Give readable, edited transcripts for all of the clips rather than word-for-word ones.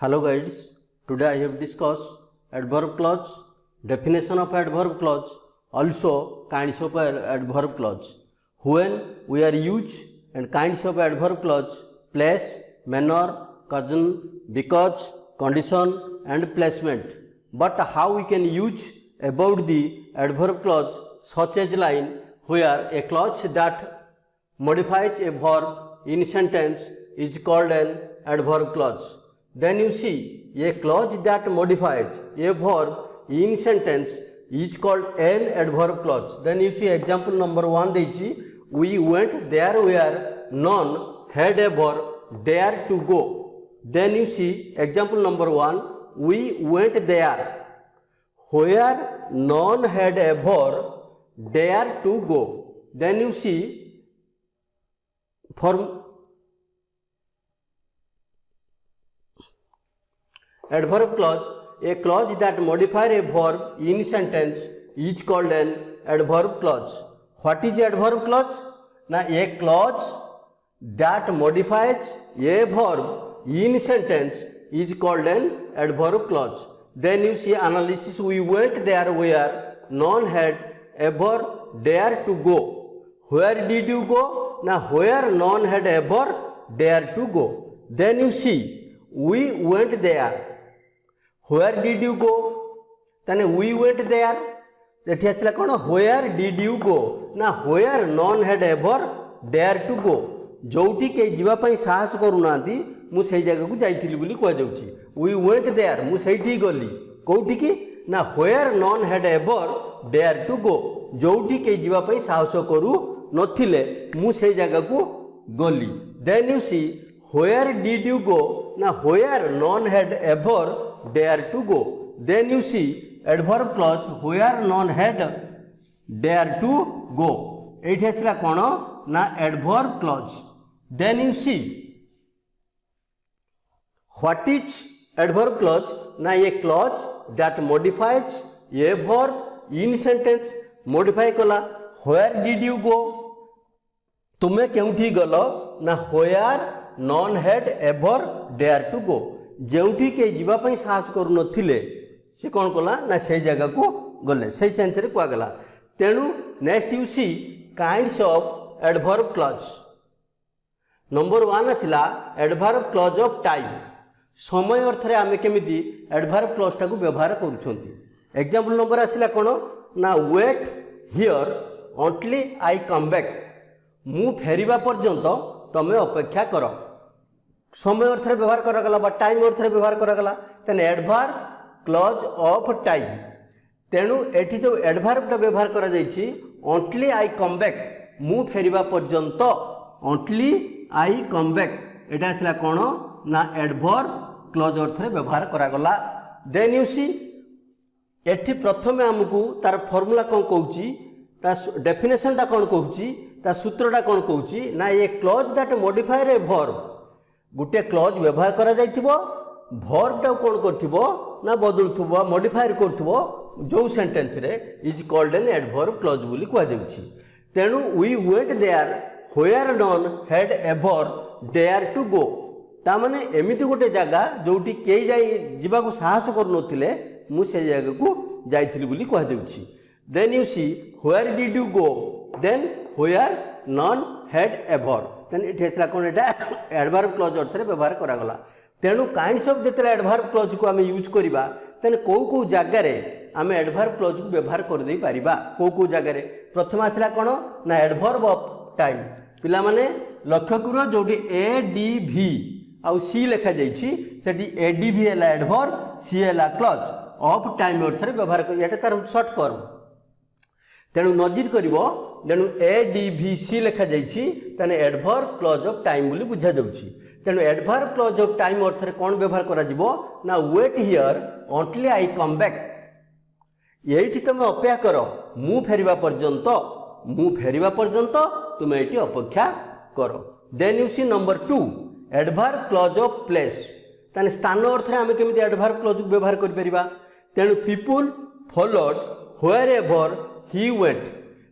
Hello guys, today I have discussed adverb clause, definition of adverb clause, also kinds of adverb clause. When we are use and kinds of adverb clause, place, manner, cousin, because, condition and placement. But how we can use about the adverb clause such as line where a clause that modifies a verb in sentence is called an adverb clause. Then you see a clause that modifies a verb in sentence is called an adverb clause. Then you see example number 1 we went there where none had ever dared to go. Then you see example number 1 we went there where none had ever dared to go. Then you see for adverb clause, a clause that modifies a verb in sentence is called an adverb clause. What is adverb clause? Now a clause that modifies a verb in sentence is called an adverb clause. Then you see analysis, we went there where none had ever dared to go. Where did you go? Now where none had ever dared to go. Then you see we went there. Where did you go? Then we went there. That is like where did you go? Now where none had ever dared to go. जोटी के जीवा पई साहस करू नांती मु सेई जगह को जाइथिली बोली कह जाउची. We went there मु सेठी गली. कोठी की ना where none had ever dared to go. जोटी के जीवा पई साहस करू नथिले मु सेई जगह को गली. Then you see where did you go? Now where none had ever dare to go. Then you see adverb clause where none had dare to go. It has la kono na adverb clause. Then you see what is adverb clause? Na a clause that modifies a verb in sentence. Modify kala where did you go? तुमे केउठी गलो ना where none had ever dare to go. जोठी के जीवा पई साहस करू नथिले से कोन कला ना से जगह को गले से सेंस रे कुआ गला. तेनु next you see kinds of adverb clause. Number 1 आसिला एडवर्ब क्लॉज ऑफ टाइम. समय अर्थ रे आमे केमिति एडवर्ब क्लॉज टा को व्यवहार करूछंती. एग्जांपल नंबर आसिला कोन ना wait here until I come back. मु फेरिबा पर्यंत तमे अपेक्षा करो. समय अर्थ रे व्यवहार करागला बा टाइम अर्थ रे व्यवहार करागला. तेने एडवर्ब क्लॉज ऑफ टाइम. तेणु एठी जो एडवर्ब टा व्यवहार करा जायछि अनटिल आई कम बैक मु फेरिबा पर्यंत अनटिल आई कम बैक एटा आसला कोन ना एडवर्ब क्लॉज अर्थ रे व्यवहार करागला. देन यू सी एठी प्रथमे हमकु तार फार्मूला कोन कहूची ता डेफिनेशन ता कोन कहूची ता सूत्रटा कोन कहूची ना ए clause that modifier a verb. गोटे क्लॉज व्यवहार करा जाइथिबो वर्ब टा कोन करथिबो ना बदलुथबो मॉडिफायर करथिबो जो सेंटेंस रे is called an adverb clause बोली कह जाउची. तेनु we went there where none had ever dared to go. ता माने एमिति गोटे जागा जोटी केई जाई जिबा को साहस कर नथिले मु से जागा को जाइथिली बोली कह जाउची. Then you see where did you go. Then where none had ever. Then it हेसला कोन एटा एडवर्ब क्लॉज अर्थ रे व्यवहार करा गला. तेनु काइंड्स ऑफ जेतले एडवर्ब क्लॉज को आमे यूज करिबा तेन को जागा रे आमे एडवर्ब क्लॉज को व्यवहार कर देई परिबा. को जागा रे प्रथम आछला कोन ना एडवर्ब ऑफ टाइम. पिला माने लक्ष्य करो जोडी ए डी भी आउ सी लिखा जाइछि सेठी ए डी भी हला एडवर्ब सी हला क्लॉज ऑफ टाइम अर्थ रे व्यवहार कर. एटा तार शॉर्ट फॉर्म. तेणु नजर करिवो तेणु ए डी भी सी लिखा जाइछि तेने एडवर्ब क्लॉज ऑफ टाइम बोली बुझा जाउछि. तेणु एडवर्ब क्लॉज ऑफ टाइम अर्थ रे कोन व्यवहार करा जिवो ना wait here until I come back. एठी तुम अपेक्षा करो मु फेरिबा पर्यंत तुम एठी अपेक्षा करो. Then you see number 2 adverb clause of place. ताने स्थान अर्थ रे आमे केमिति एडवर्ब क्लॉज व्यवहार करि परिबा. तेणु people followed wherever he went.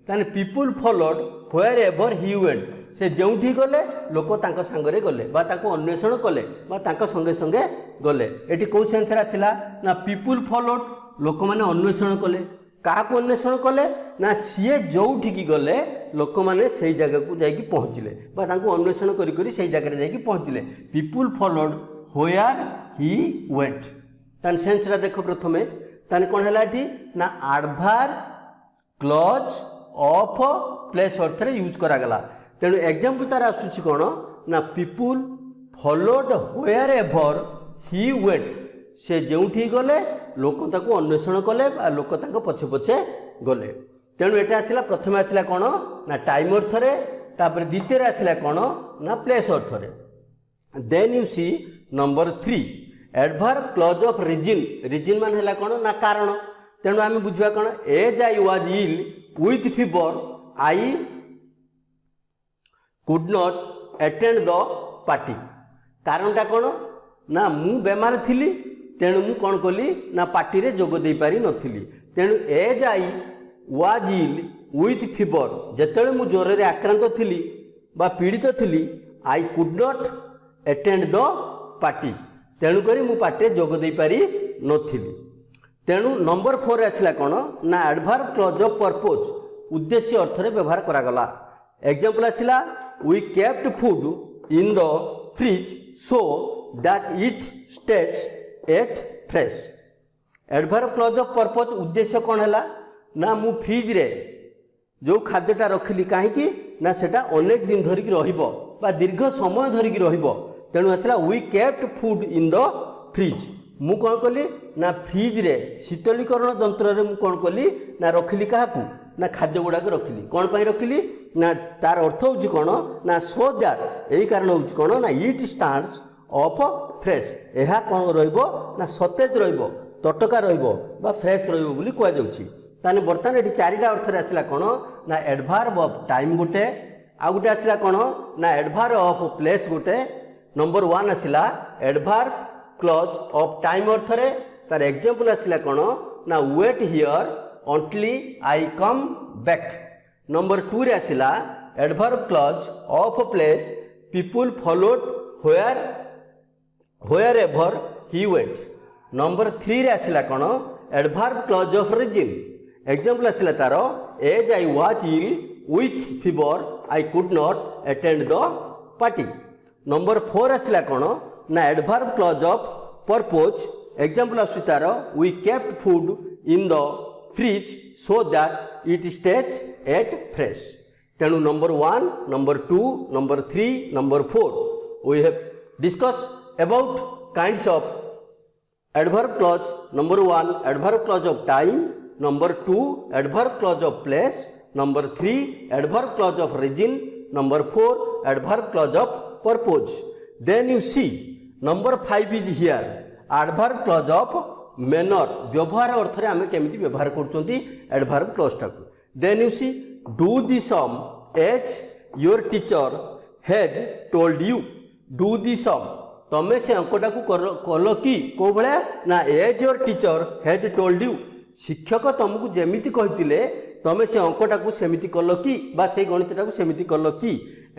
ताने people followed wherever he went. से जोठी गले लोक तांको संगे गले बा ताको अन्वेषण कले बा तांको संगे संगे गले एटी कौ सेंस आसला ना पीपुल फॉलोड लोक मैंने अन्वेषण कले क्या अन्वेषण कले ना सीए जोठिकी गले लोक मैंने से जगह को जाकि पहुँचले अन्वेषण करी से जगह जाकि पहुँचले people followed where he went तान सेंसरा देख प्रथमे तान कौन है ना एडभार्ब क्लज ऑफ प्लेस अर्थ यूज करागला तेणु एग्जांपल तार आसुची कौन ना people followed wherever he went से जोठी गले लोक ताको अन्वेषण कले लोक ताको पछे पछे गले तेणु एटा आसला प्रथम आसला कौन ना टाइम अर्थ रे तापर द्वितीय आसला कौन ना प्लेस अर्थ रे then you see number 3 adverb clause of reason मान है कौन ना कारण तेणु आम बुझा कौन as I was ill with fever I could not attend the party कारणटा कौन ना मु बेमार थी तेणु मु कौन कली ना पार्टी रे जोग दे पारि नथिली तेणु as I was ill with fever जेतेबेले मु ज्वर रे आक्रांत थी बा पीड़ित थी I could not attend the party तेणु करी मु पार्टी रे जोग दे पारि नथिली तेणु नंबर 4 आसला कौन ना एडभार्ब क्लज ऑफ पर्पज उद्देश्य अर्थ रे व्यवहार करागला एग्जांपल आसला we kept food in the fridge so that it stays at fresh adverb clause of purpose उद्देश्य कौन है ना मु फ्रिज रे जो खाद्यटा रखिली कहीं ना सेटा अनेक दिन धरिकी रहिबो बा दीर्घ समय धरिकी रहिबो तेणु आसला we kept food in the fridge मु कौन कली ना फ्रिज रे शीतलीकरण जंत्र रे मु कौन कली ना रखिली काहाकू ना खाद्य गुड़ाक रखिली कौन पाई रखिली ना तार अर्थ होची कौन ना सो दैट यही कारण होची कौन ना इट स्टैंड्स ऑफ फ्रेश यह कौन रहिबो ना सतेज रहिबो तटका रहिबो बा फ्रेश रहिबो बोली कुआ जाउची ताने बर्तमान एठी चारिटा अर्थ रे आसला कौन ना एडभार्ब ऑफ टाइम गोटे आ गोटे आसला कौन ना एडभार्ब ऑफ प्लेस गोटे नंबर 1 आसला एडभार्ब क्लज ऑफ टाइम अर्थ रे तार एग्जांपल आसला कौन ना wait here until I come back number 2 रे आसला adverb clause of place people followed wherever he went number 3 रे आसला कौन adverb clause of reason example आसला तार as I was ill with fever I could not attend the party number 4 आसला कौन ना adverb clause of purpose example आसु तार we kept food in the fridge so that it stays at fresh तेणु number 1 number 2 number 3 number 4 we have discuss about kinds of adverb clause number 1 adverb clause of time number 2 adverb clause of place number 3 adverb clause of reason number 4 adverb clause of purpose then you see number 5 is here adverb clause of manner व्यवहार अर्थ रे आमे केमिति व्यवहार करचोंती adverb क्लजटा को then you see do the sum as your teacher has told you do the sum तमे से अंकटा को कलो कि को भले ना as your teacher has told you शिक्षक तुमको जेमिति कहितिले तमे से अंकटा को सेमिति कलो कि बा से गणितटा को सेमिति कलो कि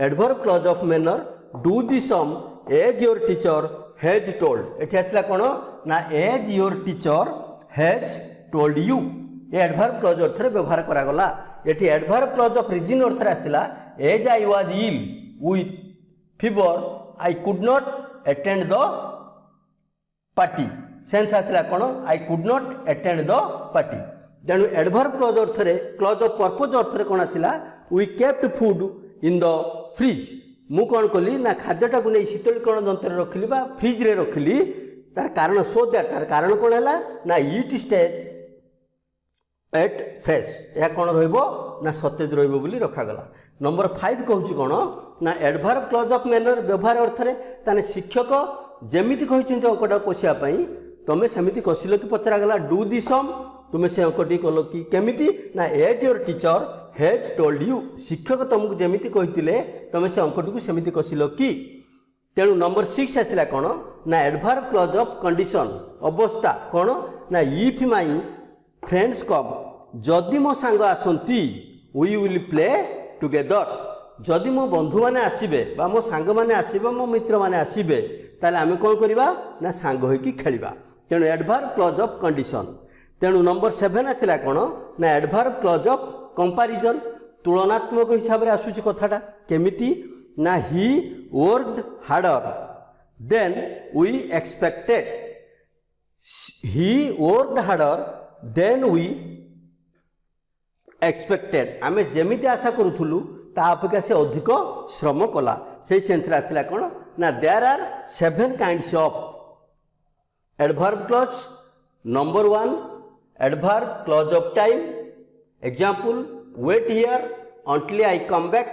adverb clause of manner do the sum as your teacher has told एठी आसला कोन ना as your teacher has told you ये एडभार्ब क्लज अर्थ रे व्यवहार करा गला एठी एडभार्ब क्लज ऑफ रीजन अर्थ रे आसला as I was ill with fever I could not attend the party sense आसला कोन I could not attend the party तेणु एडभार्ब क्लज अर्थ रे क्लज ऑफ पर्पज अर्थ रे कोन आसला we kept food in the fridge मु कौन कली ना खाद्यटा को नहीं शीतलीकरण जंत्र रखिली बा फ्रिज रे रखिली तार कारण सो दैट तार कारण कौन है ना इट स्टेज एट फ्रेश यह कौन रहिबो ना सतेज रहिबो बोली रखा गला नंबर 5 कहूची कौन ना एडभार्ब क्लज ऑफ मैनर व्यवहार अर्थ रे ताने शिक्षक जेमिति कहिचंती अंकटा कसिया पई तमे सेमिति कसिलो कि पचरा गला डू दी सम तुमे से अंकटी कलो कि केमिति ना as your teacher has told you शिक्षक तुमको जेमिति कहितिले तमे से अंकटी को सेमिति कसिलो कि तेणु नंबर 6 आसला कौन ना एडभार्ब क्लज ऑफ कंडीशन अवस्था कौन ना इफ माई फ्रेंड्स कम जदि मो सांग आसंती वी विल प्ले टुगेदर जदि मो बंधु मैंने आसबे बा मो सांग मैंने आसबे मो मित्र मैंने आसबे ताले आमे कौन करवा ना सांग होइकी खेलिबा तेणु एडभार्ब क्लॉज ऑफ कंडीशन। तेणु नंबर 7 आसला कौन ना एडभार्ब क्लॉज ऑफ कंपैरिजन तुलनात्मक हिसाब से आसूची कथाटा केमिति ना he worked harder than we expected he worked harder than we expected आमे जेमिति आशा करूथुलु ता अपेक्षा से अधिक श्रम कला से सेंसर आसला कौन ना there are 7 kinds of adverb clause. Number 1 adverb clause of time example wait here until I come back।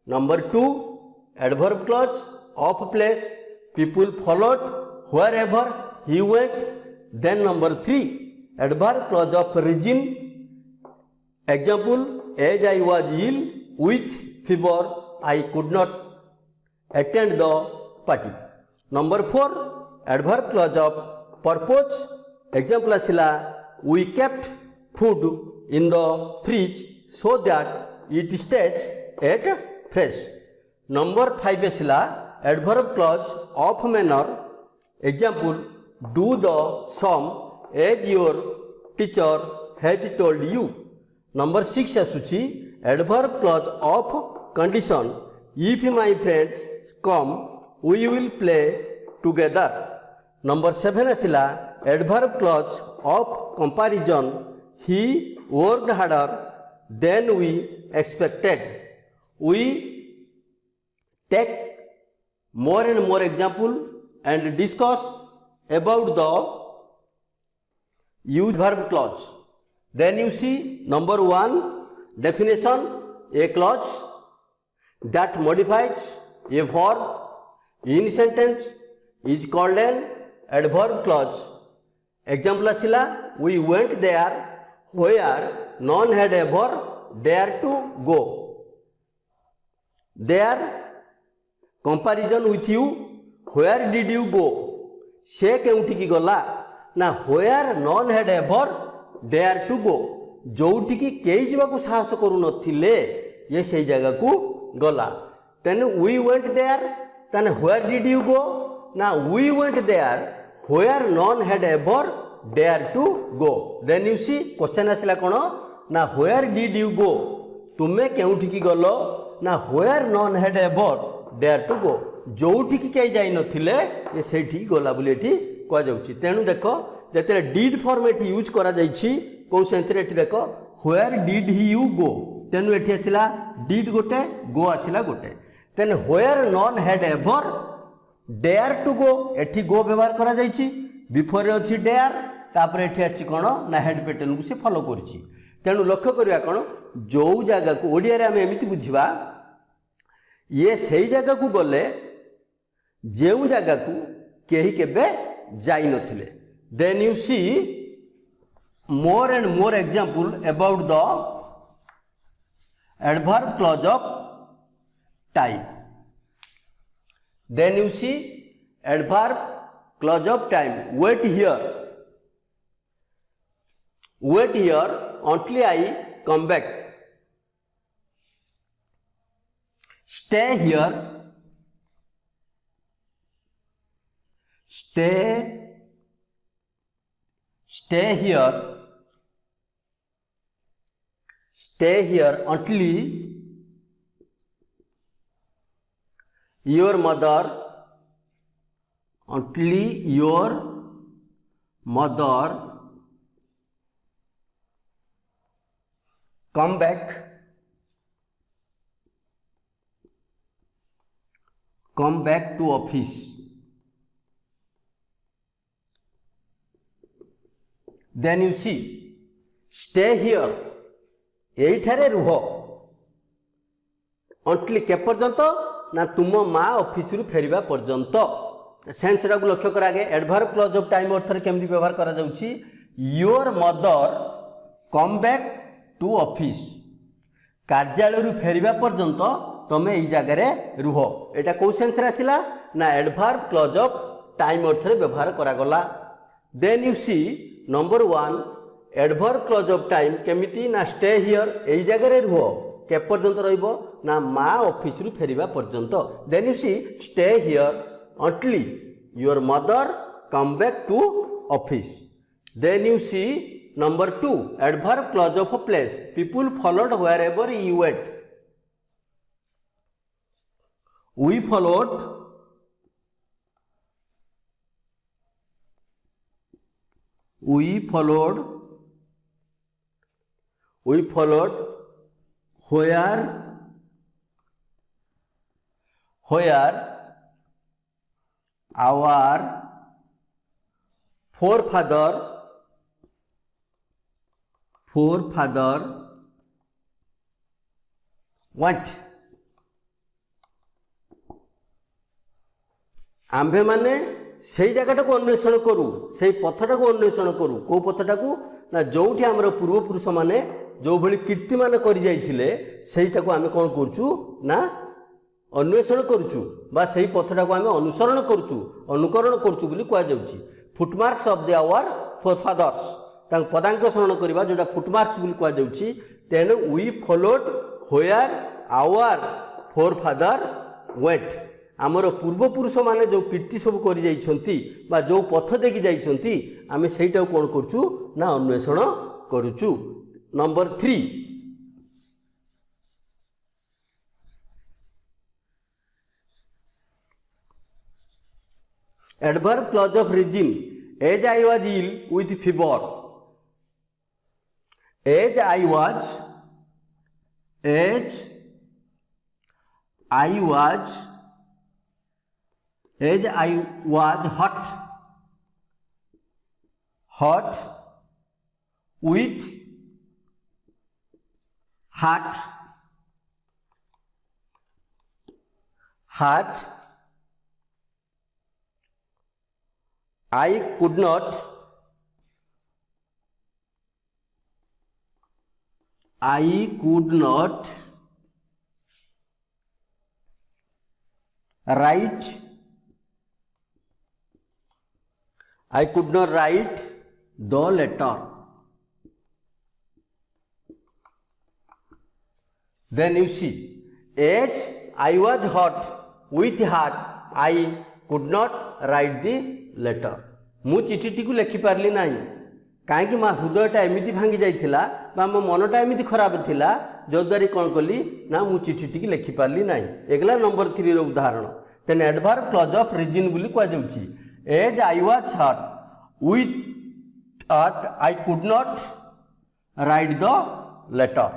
Number 2 adverb clause of place people followed wherever he went। then number 3 adverb clause of reason example as I was ill with fever I could not attend the party। number 4 adverb clause of purpose example asila we kept food in the fridge so that it stays at fresh। number 5 asila adverb clause of manner example do the sum as your teacher has told you। number 6 asuchi adverb clause of condition if my friends come we will play together। number 7 asila adverb clause of comparison he worked harder than we expected। we take more and more example and discuss about the used verb clause। then you see number 1 definition a clause that modifies a verb in sentence is called an adverb clause। example asila we went there where none had ever dared to go। there comparison with you where did you go से केउठी की गला ना where none had ever dared to go जोठी की केई जीवा को साहस करू नथिले ये सही जगह को गला। then we went there then where did you go ना we went there where none had ever dare to go। then you see question आसला कौन ना where did you go तुम्हें केउठी की गलो ना where none had ever dare to go जोठी की कई जाई नथिले ये सेठी गला बोली एठी कह जाउची। तेणु देखो जते did फॉर्म एठी यूज करा जाईची को सेंसर एठी देखो where did he you go तेणु एठी आछिला did गोटे go आछिला गोटे। then where none had ever dare to go एठी go व्यवहार करा जाईची बिफोर अछि dare तापर एठी आछि कोन ना हेड पैटर्न को से फॉलो करछि। तेणु लक्ष्य करिया कोन जो जगह को ओडिया रे हम एमिति बुझिबा ये सही जगह को गले जेउ जगह को केही केबे जाई नथिले। then you see more and more example about the adverb clause of time। then you see adverb clause of time wait here until I come back। stay here until your mother come back to office। then you see stay here एठारे रुह अंटली के पर्यंत ना तुम माँ office रु फेरिबा पर्यंत सेंसटा को लक्ष्य करा एडवर्ब क्लॉज ऑफ टाइम अर्थ केमती व्यवहार करा जाउची your mother come back to office कार्यालय रु फेरिबा पर्यंत तमे एई जगह रुह एटा को सेंस रे आथिला ना एडवर्ब क्लॉज ऑफ टाइम अर्थ व्यवहार करा गला। Then you see number 1 adverb clause of time केमिति ना स्टे हियर एई जगह रे रुह के पर्यंत रहिबो ना माँ ऑफिस रु फेरिबा पर्यंत। Then you see stay here until your mother come back to office. Then you see number 2 adverb clause of place people followed wherever you went. We followed where our forefather went। आम्भे माने से जगटा को अन्वेषण करूँ से पथटा को अन्वेषण करूँ कौ पथटा को ना जोठी आमर पूर्वपुरुष माने जो भली कीर्ति मान कर जाइथिले सेटा को आमे कोन करचु ना अन्वेषण करचु बा सेही पथटा को आमे अनुसरण करचु अनुकरण करचु बोली कुआ जाउची। Footmarks of the our forefathers तांग पदांक शरण करबा जोटा फुटमार्क्स बोली कुआ जाउची। तेनु we followed where our forefather went. आमर पूर्वपुरुष माने जो कीर्ति सब कर जाइछंती बा जो पथ देखि जाइछंती आमे सेटा कोन करचु ना अन्वेषण करूचु। Number 3 adverb clause of reason as I was ill with fever. As I was hot with heart I could not write the letter. Then you see, as I was hot with heart, I could not write the letter. मु चिठीटी को लिखि पारली नाही काहेकि मा हृदयटा एमिति भांगी जाइथिला बा मो मनटा एमिति खराब थिला जो द्वारा कोन कली ना मु चिठीटी को लिखि पारली नाही। एगला नंबर 3 रो उदाहरण। तेन एडवर्ब क्लॉज ऑफ रीजन बोली कुआ जाउची। As I was hot with heart I could not write the letter.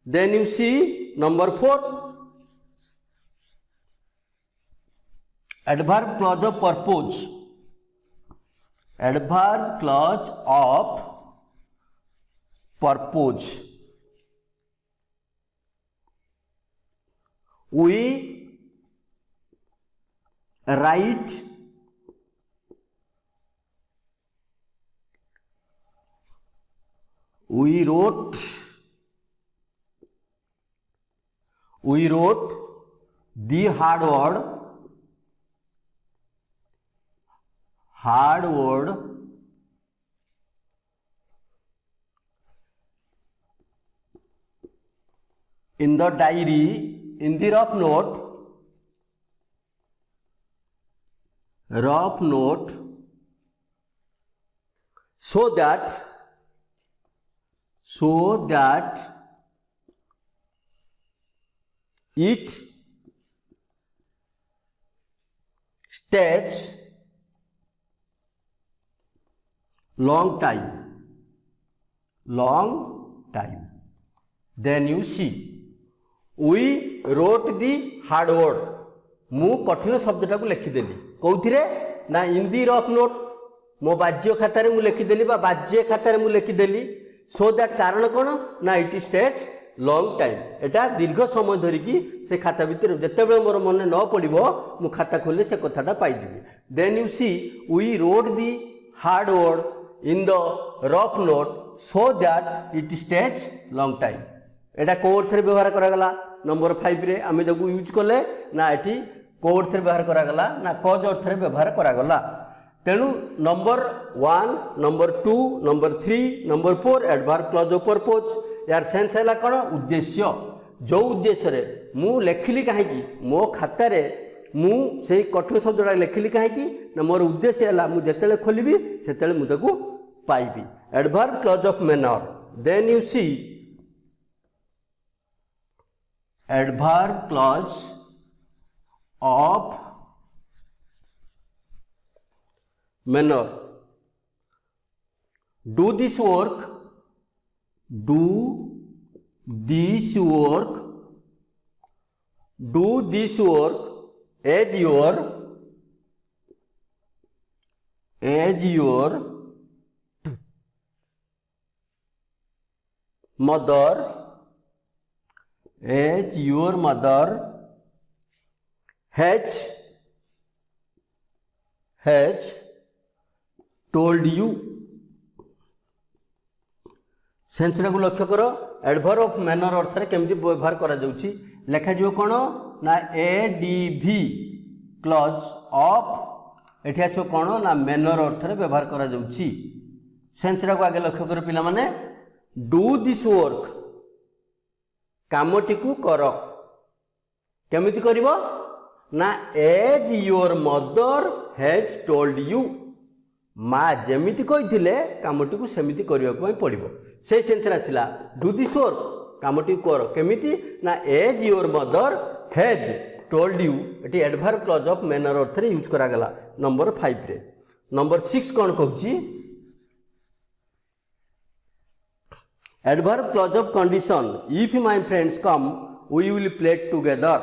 Then you see number 4 adverb clause of purpose. Adverb clause of purpose we write we wrote the hard word in the diary in the rough note so that it stays long time. Then you see we wrote the hard word. मु कठिन शब्दटा को लिखिदेली कौथिरे ना Hindi rough note मो बाज्य खातार मु लिखिदेली बा बाज्य खातार मु लिखिदेली सो दैट कारण कौन ना इट स्टेज लॉन्ग टाइम एटा दीर्घ समय धरिकी से खाता भितर जितेबले मोर मन न पड़ो मु खाता खोले से कथाटा पाइबी। Then you see we wrote the hard word in the rough note so that it stays long time. एटा को अर्थ रे व्यवहार करागला नंबर 5 रे आमे जगु यूज कले ना एठी को अर्थ रे व्यवहार करागला ना कज अर्थ रे व्यवहार करागला। तेणु number 1 number 2 number 3 number 4 adverb clause of purpose यार सेंस है कौन उद्देश्य जो उद्देश्य मु लेखिली कहीं मो खातार मु से कठिन शब्दटा लेखिली कहीं ना मोर उद्देश्य है मुझे खोलि से मुझे पाइबी adverb clause of manner then you see adverb clause of manner do this work do this work as your mother has told you सेंसटा को लक्ष्य कर एडवर्ब ऑफ मैनर अर्थ रे केमती व्यवहार करा जाउची लेखा जो कोन ना एडीवी क्लॉज ऑफ एठी आछो कोन ना मैनर अर्थ रे व्यवहार करा जाउची सेंसटा को आगे लक्ष्य कर पिला माने डू दिस वर्क कामटी को कर केमिति करिवो ना as your mother has told you माँ जेमिति कहिथिले कामटी को सेमिति करिवा पई पड़िबो से सेंसरा थिला डू दिस वर्क कामटी कर केमिति ना as your mother has told you एटी एडवर्ब क्लॉज ऑफ मैनर अर्थ रे यूज करा गला नंबर 5 रे नंबर 6 कोन कहूची adverb clause of condition if my friends come we will play together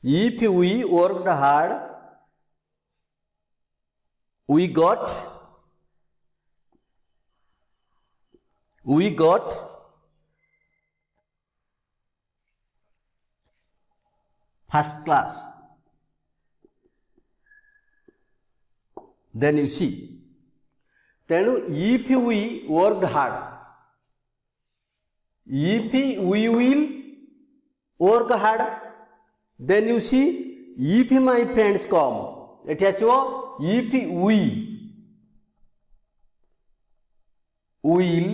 if we worked hard, we got first class. Then you see. Then if we worked hard, if we will work hard, then you see if my friends come. It has if we will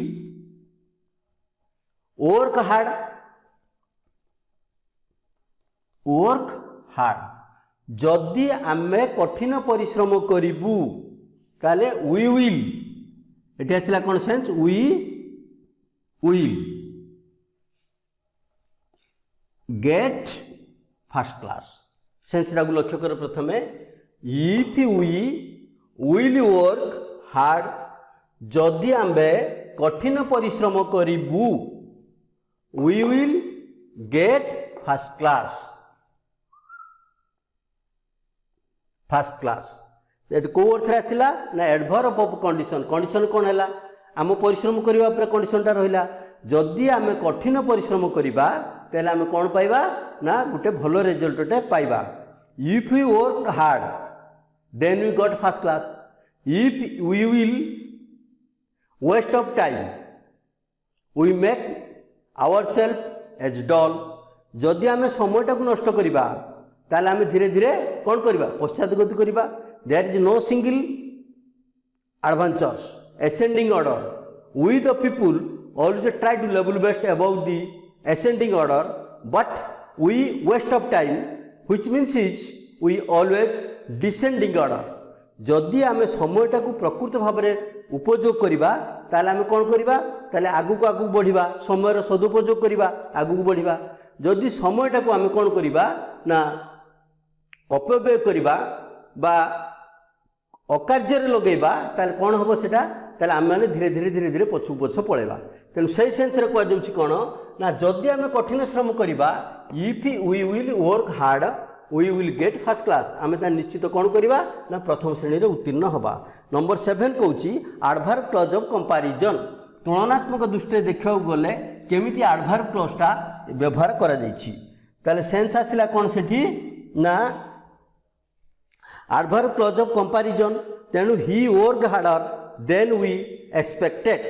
work hard, जदि आमे कठिन परिश्रम करिबू ताले we will एटी आछला कोन sense we will get first class sense रागु लक्ष्य कर प्रथमे if we will work hard जदि आमे कठिन परिश्रम करिबू we will get first class एट को अर्थ आसला ना एडवर्ब ऑफ कंडीशन कंडीशन कौन है आम परिश्रम करबा पर कंडीशनटा रहिला जदि आम कठिन परिश्रम करबा तेल आम कौन पाइबा ना गोटे भल रिजल्टटे पाइबा if we work hard then we got first class if we will waste of time we make ourself as dull जदि आम समयटा को नष्ट करबा ताले आम धीरे धीरे कौन करबा पश्चात गति करबा there is no single adventures ascending order we the people always try to level best above the ascending order but we waste of time which means is we always descending order जदि आम समयटा को प्रकृत भाव में उपयोग करबा ताले आम कौन करबा ताले आगु को आगु बढ़िबा समय सदुपयोग करबा आगु को बढ़िबा जदि समयटा को आम कौन करबा ना अपव्यय करबा बा अकार्य लगेबा ताले कौन हम सेटा ताले आम माने धीरे धीरे धीरे धीरे पछु पछ पळेबा तेणु से सेंस रे कह जाउछि कोन ना जदि आम कठिन श्रम करबा if we will work hard we will get first class आम ता निश्चित कौन करबा ना प्रथम श्रेणी रे उत्तीर्ण हबा नंबर 7 कहउछि एडवर्ब क्लॉज ऑफ कंपैरिजन तुलनात्मक दृष्टि देखियो गले केमिति एडवर्ब क्लॉजटा व्यवहार करा जाइछि ताले सेंस आछिला कोन सेठी ना adverb clause of comparison तेणु he worked harder than we expected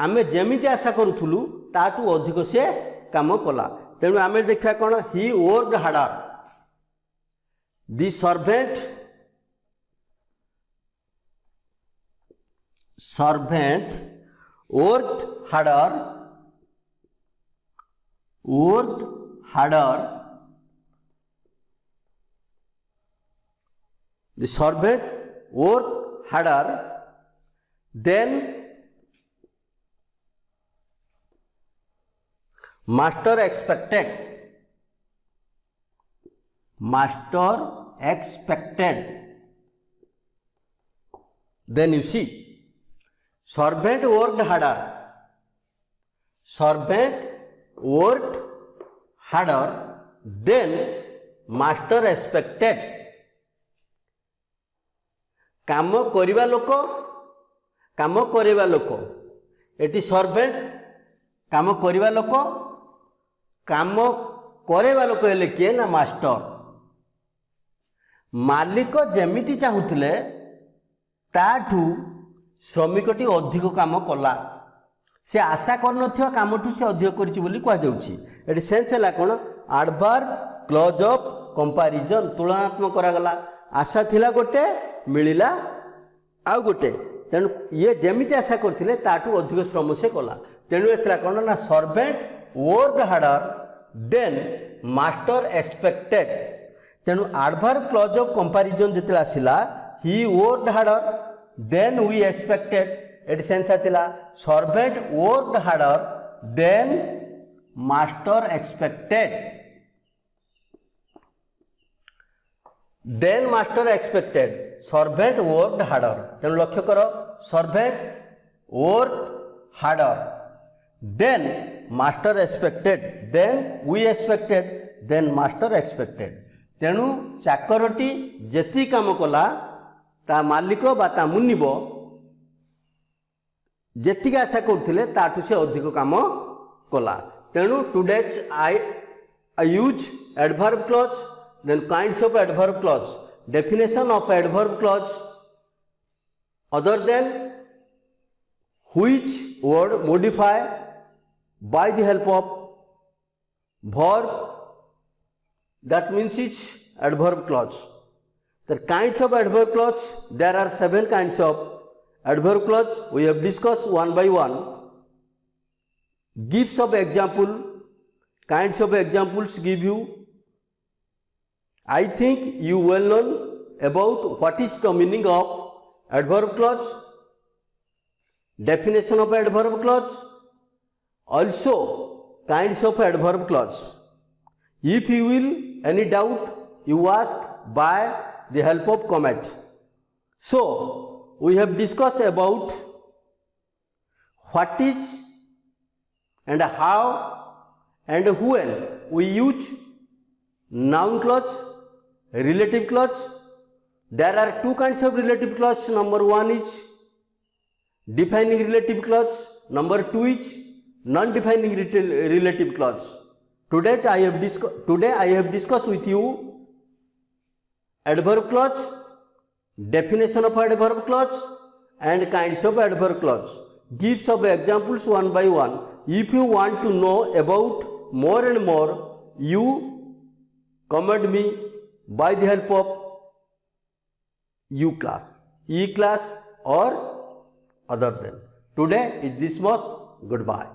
आमे जेमिति आशा करूथुलु ताटू अधिक से काम कला तेणु आमे देखा कौन he worked harder the servant worked harder the servant worked harder than master expected then you see servant worked harder then master expected काम करिवा लोक एटी सर्वेंट काम करिवा लोक काम करेवा लोक हेले किए ना मास्टर मालिक जेमिति चाहूले ताठू श्रमिकटी अधिक काम कला से आशा करनथिया कामठू से अधिक करिछि बोली कह जाउछि एटी सेंस हला कोन एडवर्ब क्लॉज ऑफ कंपैरिजन तुलनात्मक करा गला आशा थिला गोटे मिलिला आउ गोटे तेणु ये जेमिति आशा करथिले ताठू अधिक श्रम से कला तेणु एथला कोन ना servant worked harder than master expected तेणु एडवर्ब क्लॉज ऑफ कंपैरिजन जेते आसिला he worked harder than we expected एटी सेंस आतिला servant worked harder than master expected than master expected servant worked harder तेणु लक्ष्य कर servant worked harder than master expected than we expected than master expected तेणु चाकरटी जेती काम कला ता मालिक बा ता मुनिब जेती आशा करथिले ताठू से अधिक काम कला तेणु today's I use adverb clause then kinds of adverb clause definition of adverb clause other than which word modify by the help of verb that means it's adverb clause the kinds of adverb clause there are 7 kinds of adverb clause we have discussed one by one gives of example kinds of examples give you I think you well known about what is the meaning of adverb clause, definition of adverb clause, also kinds of adverb clause. If you will any doubt, you ask by the help of comment. So, we have discussed about what is and how and when we use noun clause, relative clause. There are 2 kinds of relative clause. Number 1 is defining relative clause. Number 2 is non-defining relative clause. Today I have discussed with you adverb clause, definition of adverb clause, and kinds of adverb clause. Give some examples one by one. If you want to know about more and more, you comment me by the help of U-class, E-class or other than. Today is this much. Goodbye.